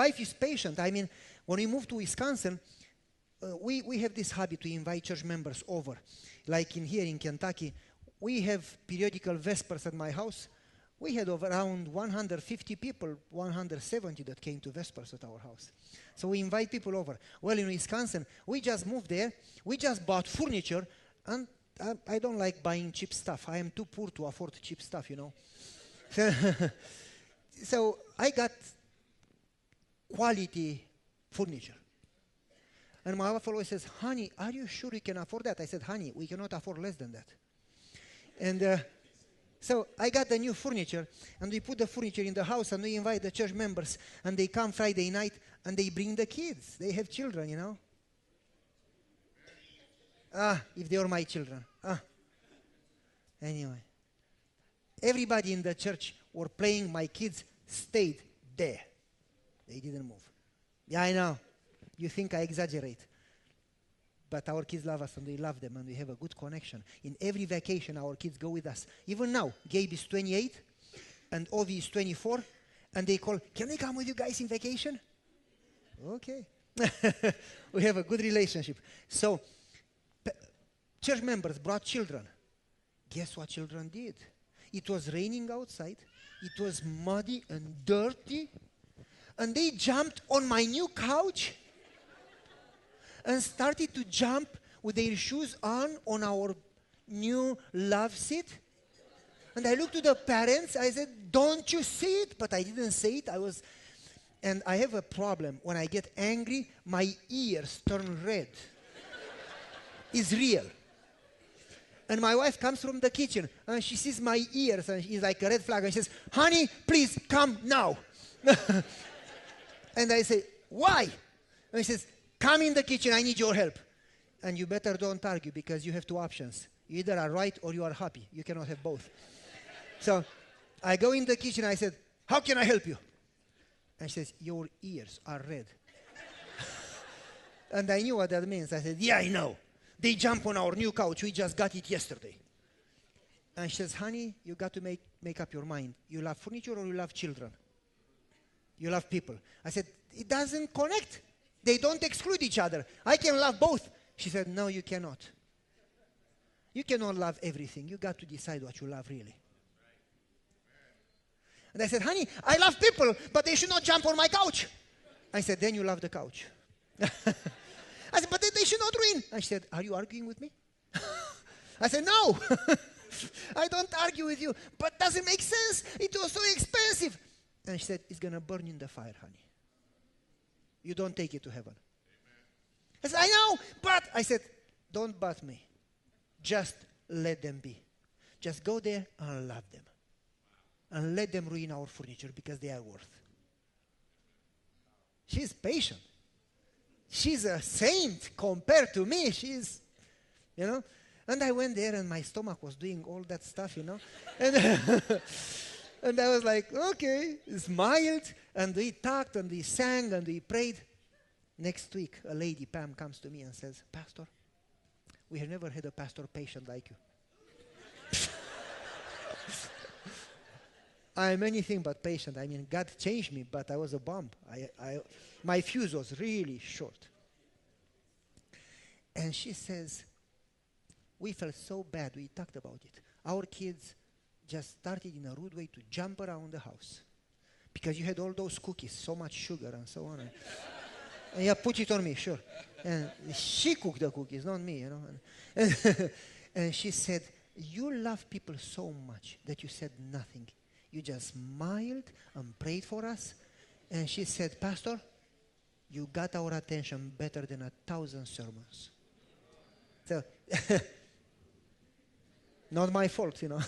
wife is patient. I mean, when we moved to Wisconsin, we have this habit to invite church members over. Like here in Kentucky, we have periodical Vespers at my house. We had around 150 people, 170 that came to Vespers at our house. So we invite people over. Well, in Wisconsin, we just moved there. We just bought furniture, and I don't like buying cheap stuff. I am too poor to afford cheap stuff, you know. So I got quality furniture. And my wife always says, honey, are you sure you can afford that? I said, honey, we cannot afford less than that. And so I got the new furniture, and we put the furniture in the house, and we invite the church members, and they come Friday night, and they bring the kids. They have children, you know. If they were my children. Anyway. Everybody in the church were playing. My kids stayed there. They didn't move. Yeah, I know. You think I exaggerate. But our kids love us and we love them and we have a good connection. In every vacation, our kids go with us. Even now, Gabe is 28 and Ovi is 24. And they call, can we come with you guys in vacation? Okay. We have a good relationship. So, church members brought children. Guess what children did? It was raining outside. It was muddy and dirty. And they jumped on my new couch and started to jump with their shoes on our new love seat. And I looked to the parents. I said, don't you see it? But I didn't say it. And I have a problem. When I get angry, my ears turn red. It's real. And my wife comes from the kitchen, and she sees my ears, and she's like a red flag, and she says, honey, please come now. And I say, why? And she says, come in the kitchen, I need your help. And you better don't argue, because you have two options. You either are right or you are happy. You cannot have both. So I go in the kitchen, I said, how can I help you? And she says, your ears are red. And I knew what that means. I said, yeah, I know. They jump on our new couch. We just got it yesterday. And she says, honey, you got to make up your mind. You love furniture or you love children? You love people. I said, it doesn't connect. They don't exclude each other. I can love both. She said, no, you cannot. You cannot love everything. You got to decide what you love really. And I said, honey, I love people, but they should not jump on my couch. I said, then you love the couch. I said, but they should not ruin. And she said, are you arguing with me? I said, no. I don't argue with you. But does it make sense? It was so expensive. And she said, it's going to burn in the fire, honey. You don't take it to heaven. Amen. I said, I know, but. I said, don't but me. Just let them be. Just go there and love them. And let them ruin our furniture because they are worth. She's patient. She's a saint compared to me. She's, you know. And I went there and my stomach was doing all that stuff, you know. And, and I was like, okay, smiled. And we talked and we sang and we prayed. Next week, a lady, Pam, comes to me and says, Pastor, we have never had a pastor patient like you. I am anything but patient. I mean, God changed me, but I was a bomb. My fuse was really short. And she says, we felt so bad. We talked about it. Our kids just started in a rude way to jump around the house. Because you had all those cookies, so much sugar and so on. And yeah, put it on me, sure. And she cooked the cookies, not me, you know. And she said, you love people so much that you said nothing. You just smiled and prayed for us. And she said, Pastor, you got our attention better than 1,000 sermons. So, not my fault, you know.